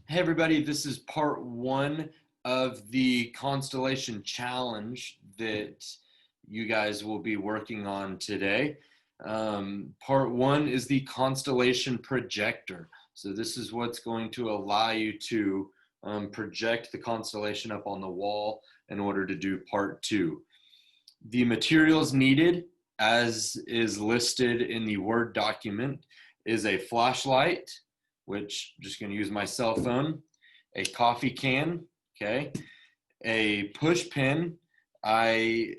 Hey everybody, this is part one of the Constellation Challenge that you guys will be working on today. Part one is the Constellation Projector. So this is what's going to allow you to project the constellation up on the wall in order to do part two. The materials needed, as is listed in the Word document, is a flashlight, which I'm just going to use my cell phone, a coffee can, okay, a push pin. I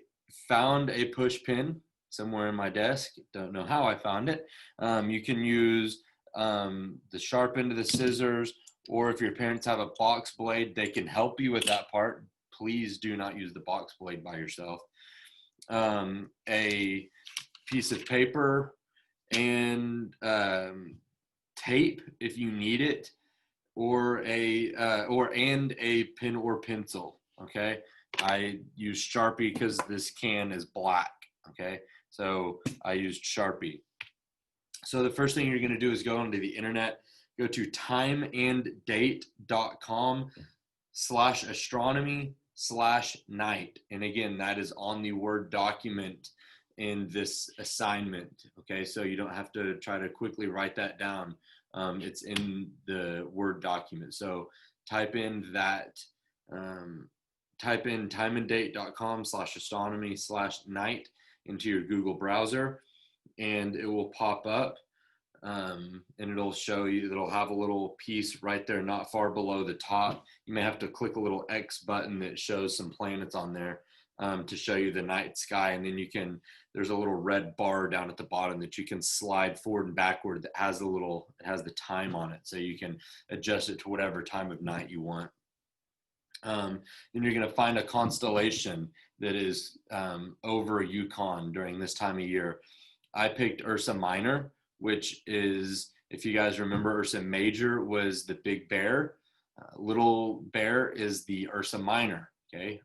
found a push pin somewhere in my desk. Don't know how I found it. You can use the sharp end of the scissors, or if your parents have a box blade, they can help you with that part. Please do not use the box blade by yourself. A piece of paper and tape if you need it, or a pen or pencil. Okay, I use Sharpie because this can is black. Okay, so I used Sharpie. So the first thing you're going to do is go onto the internet, go to timeanddate.com/astronomy/night, and again, that is on the Word document in this assignment. Okay, so you don't have to try to quickly write that down. It's in the Word document. So type in timeanddate.com/astronomy/night into your Google browser, and it will pop up. And it'll show you, it'll have a little piece right there, not far below the top. You may have to click a little X button that shows some planets on there to show you the night sky. And then there's a little red bar down at the bottom that you can slide forward and backward that has it has the time on it. So you can adjust it to whatever time of night you want. Then you're going to find a constellation that is over Yukon during this time of year. I picked Ursa Minor, which is, if you guys remember, Ursa Major was the Big Bear. Little Bear is the Ursa Minor. Okay,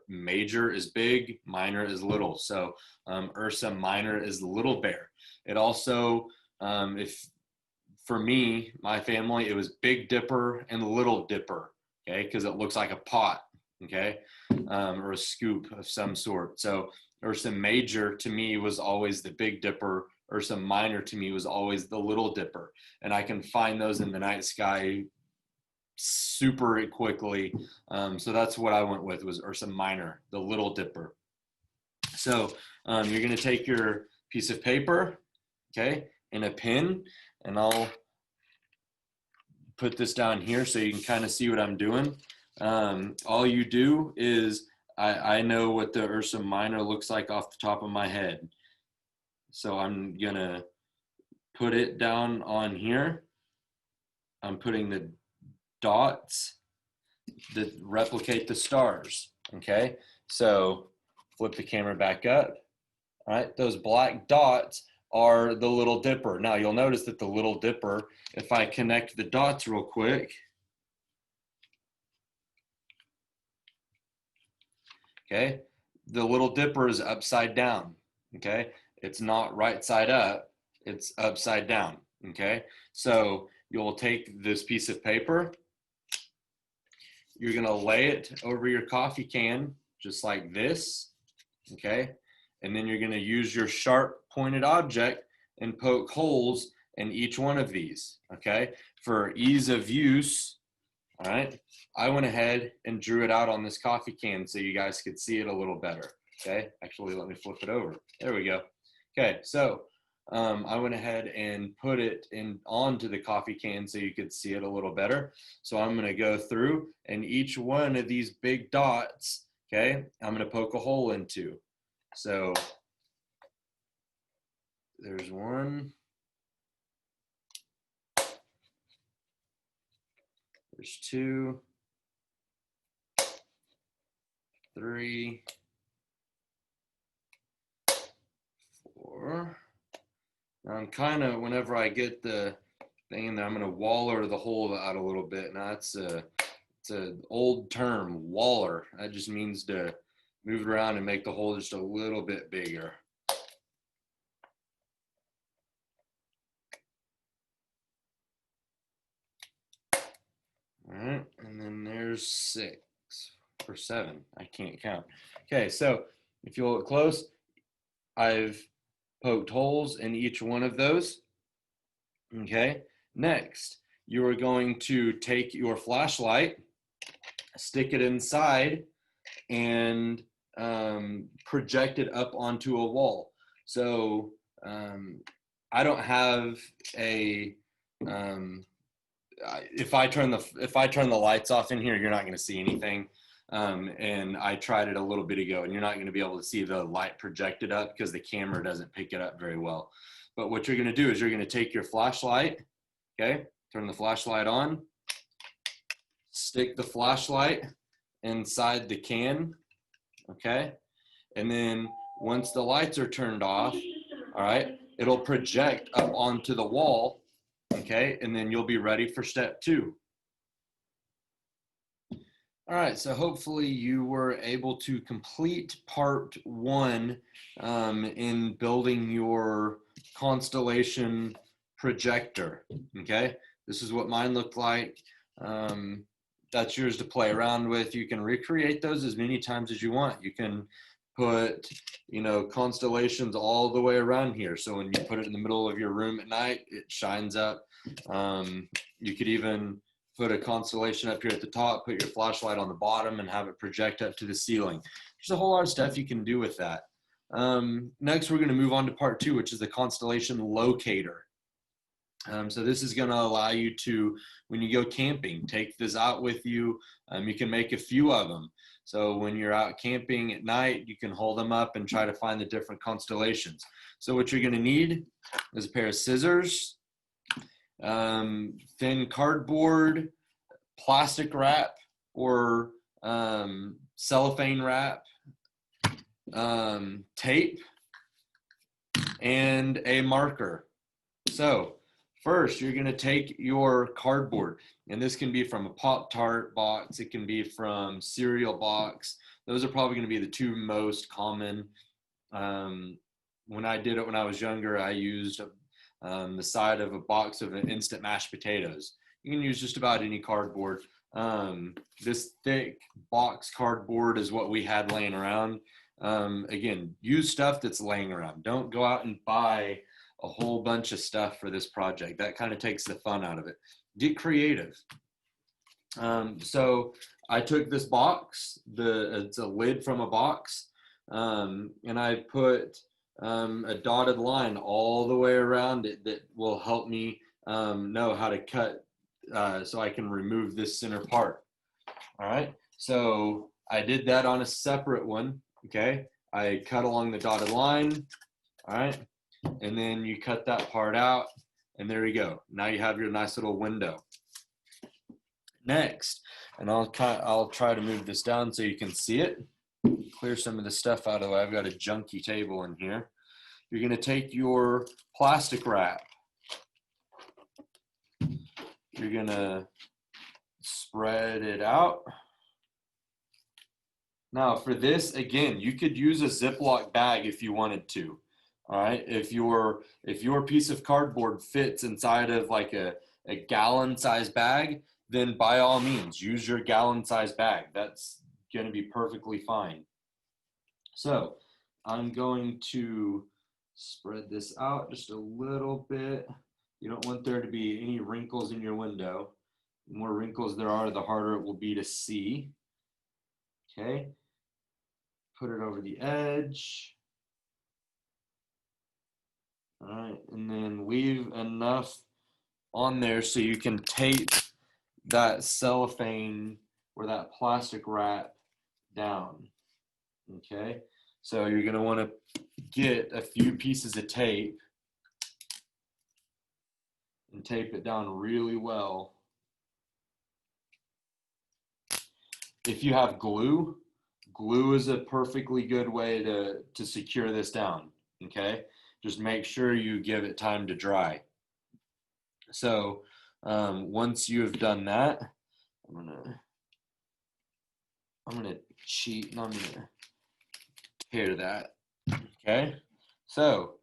Major is big, Minor is little. So Ursa Minor is the Little Bear. It also, for me, my family, it was Big Dipper and Little Dipper. Okay, because it looks like a pot. Okay, or a scoop of some sort. So Ursa Major to me was always the Big Dipper. Ursa Minor to me was always the Little Dipper, and I can find those in the night sky super quickly. So that's what I went with, was Ursa Minor, the Little Dipper. So you're going to take your piece of paper, okay, and a pen, and I'll put this down here so you can kind of see what I'm doing. All you do is, I know what the Ursa Minor looks like off the top of my head. So I'm going to put it down on here. I'm putting the dots that replicate the stars. Okay, so flip the camera back up. All right, those black dots are the Little Dipper. Now you'll notice that the Little Dipper, if I connect the dots real quick, okay, the Little Dipper is upside down. Okay, it's not right side up, it's upside down. Okay, so you'll take this piece of paper, you're going to lay it over your coffee can just like this. Okay, and then you're going to use your sharp pointed object and poke holes in each one of these. Okay, for ease of use, all right, I went ahead and drew it out on this coffee can so you guys could see it a little better. Okay, actually, let me flip it over. There we go. Okay, so I went ahead and put it onto the coffee can so you could see it a little better. So I'm going to go through, and each one of these big dots, okay, I'm going to poke a hole into. So there's one. There's 2, 3, 4. Now I'm kind of, whenever I get the thing in there, I'm going to waller the hole out a little bit. Now it's an old term, waller. That just means to move it around and make the hole just a little bit bigger. All right, and then there's 6 or 7. I can't count. Okay, so if you look close, I've poked holes in each one of those. Okay, next, you are going to take your flashlight, stick it inside, and project it up onto a wall. So I don't have a if I turn the lights off in here, you're not going to see anything. And I tried it a little bit ago, and you're not going to be able to see the light projected up because the camera doesn't pick it up very well. But what you're going to do is you're going to take your flashlight, okay, turn the flashlight on, stick the flashlight inside the can, okay, and then once the lights are turned off, all right, it'll project up onto the wall, okay, and then you'll be ready for step 2. All right, so hopefully you were able to complete part 1 in building your Constellation projector, okay? This is what mine looked like. That's yours to play around with. You can recreate those as many times as you want. You can put, constellations all the way around here. So when you put it in the middle of your room at night, it shines up. You could even put a constellation up here at the top, put your flashlight on the bottom, and have it project up to the ceiling. There's a whole lot of stuff you can do with that. Next, we're going to move on to part 2, which is the constellation locator. So this is going to allow you to, when you go camping, take this out with you. You can make a few of them. So when you're out camping at night, you can hold them up and try to find the different constellations. So what you're going to need is a pair of scissors, thin cardboard, plastic wrap or cellophane wrap, tape, and a marker. So first, you're going to take your cardboard, and this can be from a Pop-Tart box. It can be from cereal box. Those are probably going to be the 2 most common. When I did it when I was younger, I used the side of a box of instant mashed potatoes. You can use just about any cardboard. This thick box cardboard is what we had laying around. Again, use stuff that's laying around. Don't go out and buy a whole bunch of stuff for this project. That kind of takes the fun out of it. Get creative. So I took this box, it's a lid from a box, and I put a dotted line all the way around it that will help me know how to cut so I can remove this center part. All right, so I did that on a separate one, okay? I cut along the dotted line, all right? And then you cut that part out, and there you go. Now you have your nice little window. Next, and I'll try to move this down so you can see it. Clear some of the stuff out of the way. I've got a junky table in here. You're going to take your plastic wrap. You're going to spread it out. Now for this, again, you could use a Ziploc bag if you wanted to. All right, if your piece of cardboard fits inside of like a gallon size bag, then by all means use your gallon size bag. That's going to be perfectly fine. So I'm going to spread this out just a little bit. You don't want there to be any wrinkles in your window. The more wrinkles there are, the harder it will be to see. Okay, put it over the edge. All right, and then leave enough on there so you can tape that cellophane or that plastic wrap down. Okay, so you're going to want to get a few pieces of tape and tape it down really well. If you have glue, glue is a perfectly good way to secure this down. Okay, just make sure you give it time to dry. So once you have done that, I'm gonna cheat and I'm gonna tear that. Okay, so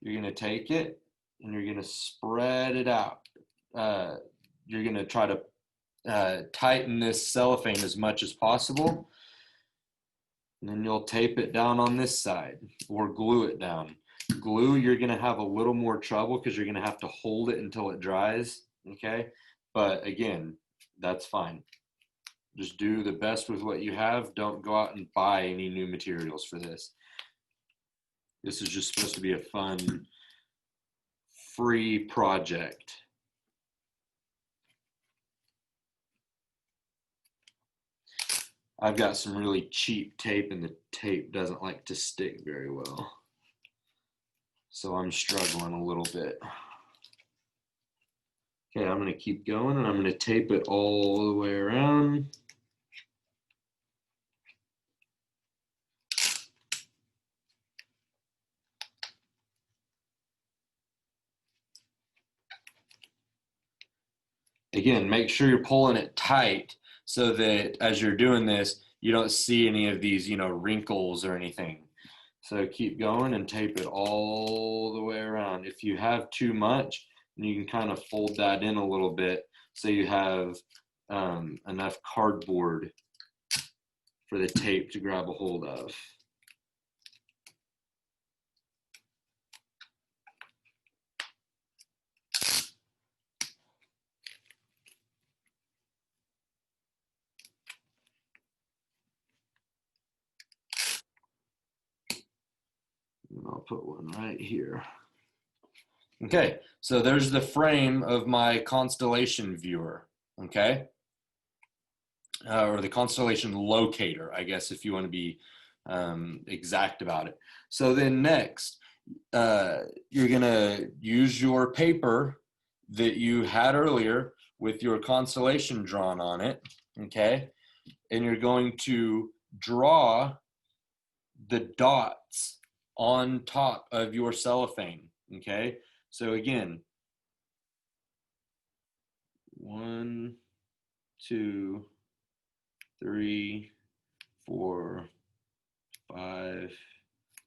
you're gonna take it and you're gonna spread it out. You're gonna try to tighten this cellophane as much as possible. And then you'll tape it down on this side or glue it down. Glue, you're going to have a little more trouble because you're going to have to hold it until it dries. Okay. But again, that's fine. Just do the best with what you have. Don't go out and buy any new materials for this. This is just supposed to be a fun, free project. I've got some really cheap tape and the tape doesn't like to stick very well. So I'm struggling a little bit. Okay, I'm gonna keep going and I'm gonna tape it all the way around. Again, make sure you're pulling it tight so that as you're doing this, you don't see any of these, wrinkles or anything. So keep going and tape it all the way around. If you have too much, you can kind of fold that in a little bit so you have enough cardboard for the tape to grab a hold of. And I'll put one right here. Okay, so there's the frame of my Constellation Viewer, okay? Or the Constellation Locator, I guess, if you want to be exact about it. So then next, you're gonna use your paper that you had earlier with your constellation drawn on it, okay? And you're going to draw the dots on top of your cellophane, okay? So again, 1, 2, 3, 4, 5,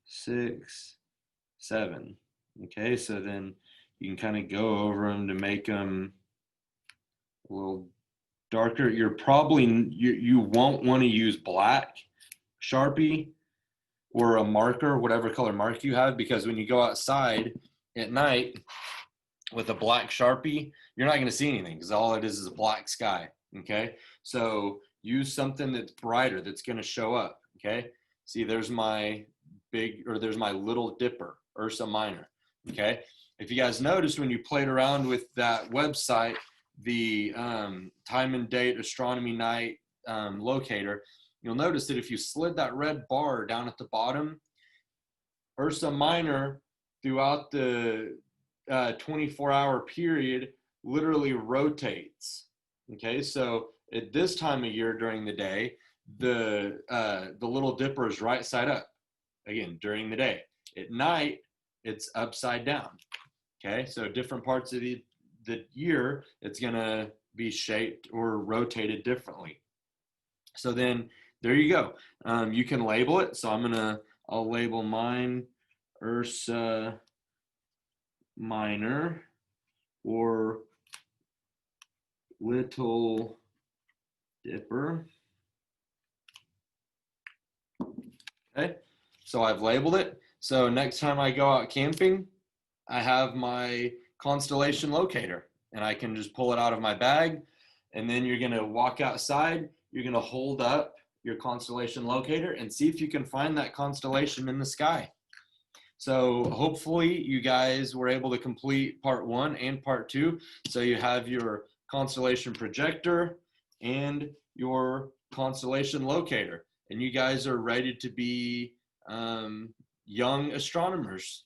6, 7. Okay, so then you can kind of go over them to make them a little darker. You're probably, you won't want to use black Sharpie or a marker, whatever color mark you have, because when you go outside at night with a black Sharpie, you're not going to see anything because all it is a black sky. Okay, so use something that's brighter that's going to show up. Okay, see, there's my there's my Little Dipper, Ursa Minor. Okay, if you guys noticed when you played around with that website, the time and date astronomy night locator, you'll notice that if you slid that red bar down at the bottom, Ursa Minor throughout the 24-hour period literally rotates. Okay, so at this time of year during the day, the Little Dipper is right side up. Again, during the day. At night, it's upside down. Okay, so different parts of the year, it's gonna be shaped or rotated differently. So then there you go. You can label it. So I'll label mine Ursa Minor or Little Dipper. Okay, so I've labeled it. So next time I go out camping, I have my constellation locator and I can just pull it out of my bag. And then you're gonna walk outside, you're gonna hold up your constellation locator and see if you can find that constellation in the sky. So hopefully you guys were able to complete part 1 and part 2. So you have your constellation projector and your constellation locator, and you guys are ready to be young astronomers.